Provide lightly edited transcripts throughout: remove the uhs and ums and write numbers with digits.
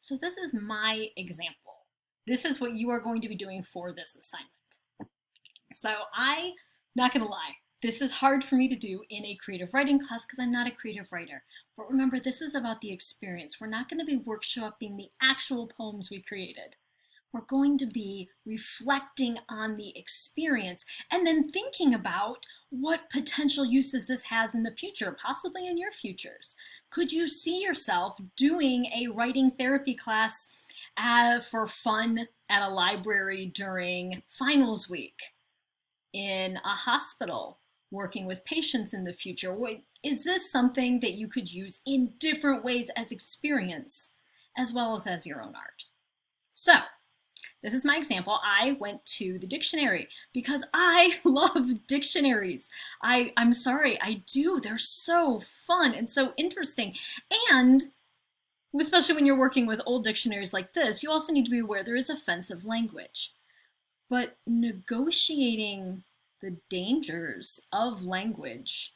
So this is my example. This is what you are going to be doing for this assignment. So I'm not gonna lie, this is hard for me to do in a creative writing class because I'm not a creative writer. But remember, this is about the experience. We're not gonna be workshopping the actual poems we created. We're going to be reflecting on the experience and then thinking about what potential uses this has in the future, possibly in your futures. Could you see yourself doing a writing therapy class for fun at a library during finals week, in a hospital, working with patients in the future? Is this something that you could use in different ways as experience as well as your own art? So this is my example. I went to the dictionary because I love dictionaries. I'm sorry, I do. They're so fun and so interesting. And especially when you're working with old dictionaries like this, you also need to be aware there is offensive language. But negotiating the dangers of language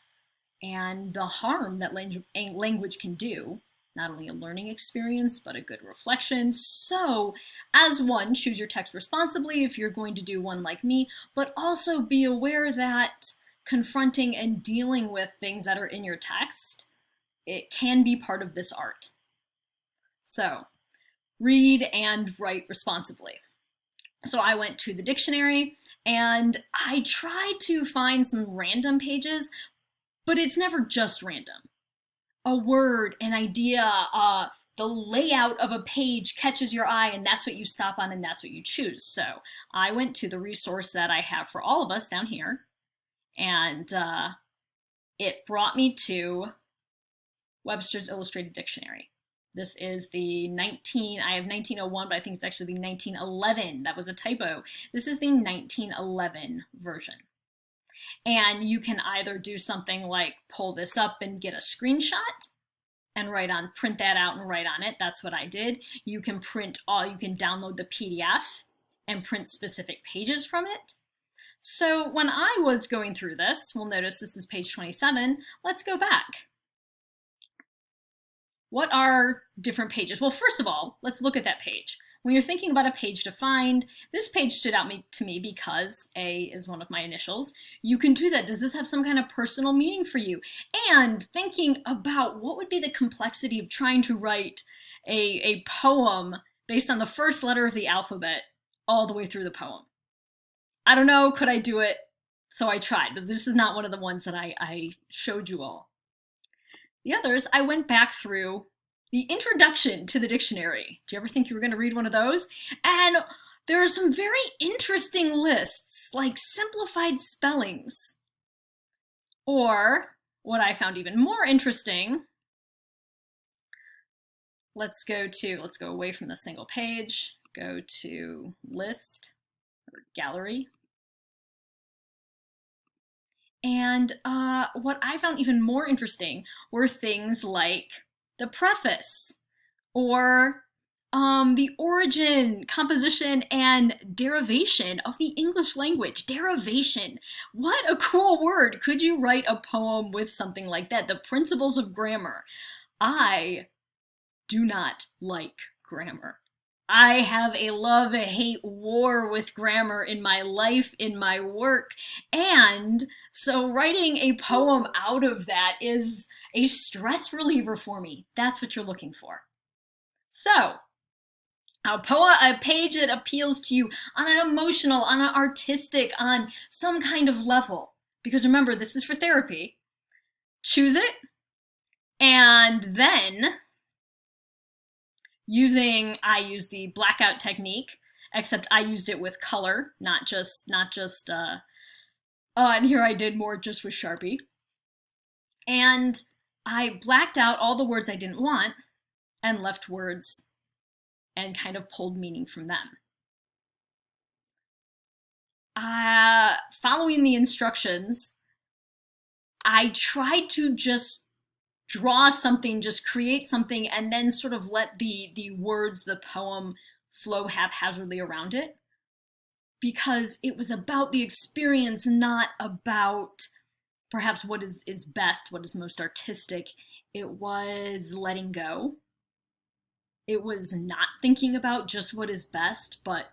and the harm that language can do, not only a learning experience, but a good reflection. So as one, choose your text responsibly if you're going to do one like me, but also be aware that confronting and dealing with things that are in your text, it can be part of this art. So read and write responsibly. So I went to the dictionary and I tried to find some random pages, but it's never just random. A word, an idea, the layout of a page catches your eye and that's what you stop on and that's what you choose. So I went to the resource that I have for all of us down here, and it brought me to Webster's Illustrated Dictionary. This is the I have 1901, but I think it's actually the 1911. That was a typo. This is the 1911 version. And you can either do something like pull this up and get a screenshot and print that out and write on it. That's what I did. You can download the PDF and print specific pages from it. So when I was going through this, we'll notice this is page 27. Let's go back. What are different pages? Well, first of all, let's look at that page. When you're thinking about a page to find, this page stood out to me because A is one of my initials. You can do that. Does this have some kind of personal meaning for you? And thinking about what would be the complexity of trying to write a poem based on the first letter of the alphabet all the way through the poem. I don't know, could I do it? So I tried, but this is not one of the ones that I showed you all. The others, I went back through the introduction to the dictionary. Do you ever think you were going to read one of those? And there are some very interesting lists, like simplified spellings. Or, what I found even more interesting, let's go away from the single page, go to list or gallery. And what I found even more interesting were things like the preface, or the origin, composition, and derivation of the English language. Derivation. What a cool word. Could you write a poem with something like that? The principles of grammar. I do not like grammar. I have a love-hate war with grammar in my life, in my work, and so writing a poem out of that is a stress reliever for me. That's what you're looking for. So, a page that appeals to you on an emotional, on an artistic, on some kind of level. Because remember, this is for therapy. Choose it, and then I use the blackout technique, except I used it with color, not just, and here I did more just with Sharpie. And I blacked out all the words I didn't want and left words and kind of pulled meaning from them. Following the instructions, I tried to just draw something, just create something, and then sort of let the words, the poem, flow haphazardly around it. Because it was about the experience, not about perhaps what is best, what is most artistic. It was letting go. It was not thinking about just what is best, but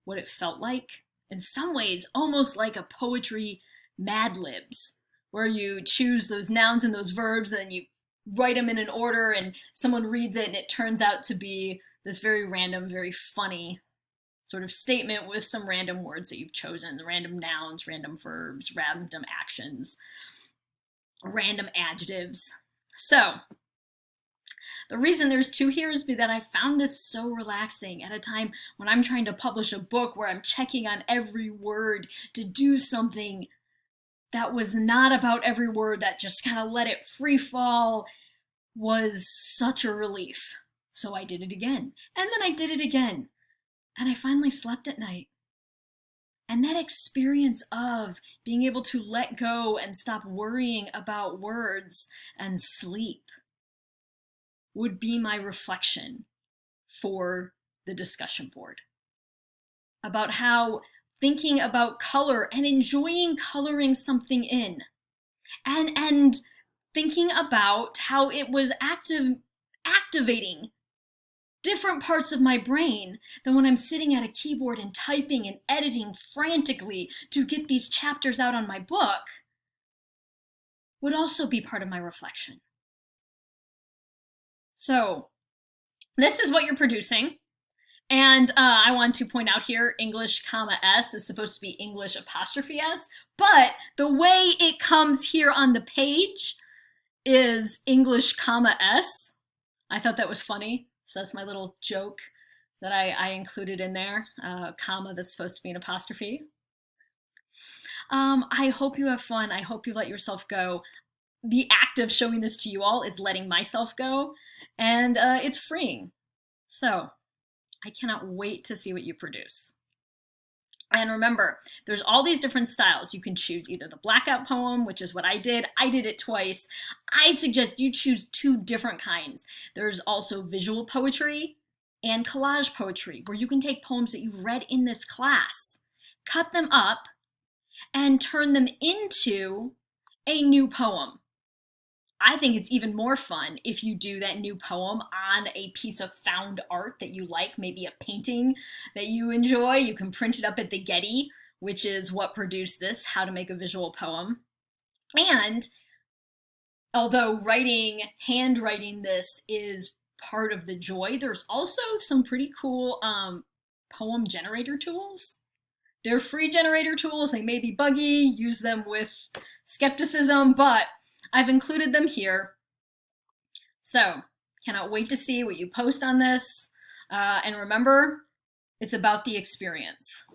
what it felt like. In some ways, almost like a poetry Mad Libs, where you choose those nouns and those verbs and then you write them in an order and someone reads it and it turns out to be this very random, very funny sort of statement with some random words that you've chosen, random nouns, random verbs, random actions, random adjectives. So the reason there's 2 here is because I found this so relaxing at a time when I'm trying to publish a book where I'm checking on every word to do something that was not about every word, that just kind of let it free fall, was such a relief. So I did it again, and then I did it again, and I finally slept at night. And that experience of being able to let go and stop worrying about words and sleep would be my reflection for the discussion board. About how thinking about color and enjoying coloring something in, and thinking about how it was activating different parts of my brain than when I'm sitting at a keyboard and typing and editing frantically to get these chapters out on my book, would also be part of my reflection. So this is what you're producing. And I want to point out here, English, S is supposed to be English apostrophe S, but the way it comes here on the page is English, S. I thought that was funny. So that's my little joke that I included in there, comma that's supposed to be an apostrophe. I hope you have fun. I hope you let yourself go. The act of showing this to you all is letting myself go, and it's freeing. So I cannot wait to see what you produce. And remember, there's all these different styles. You can choose either the blackout poem, which is what I did. I did it twice. I suggest you choose 2 different kinds. There's also visual poetry and collage poetry, where you can take poems that you've read in this class, cut them up, and turn them into a new poem. I think it's even more fun if you do that new poem on a piece of found art that you like, maybe a painting that you enjoy. You can print it up at the Getty, which is what produced this, How to Make a Visual Poem. And although handwriting this is part of the joy, there's also some pretty cool poem generator tools. They're free generator tools. They may be buggy. Use them with skepticism, but I've included them here. So, cannot wait to see what you post on this. And remember, it's about the experience.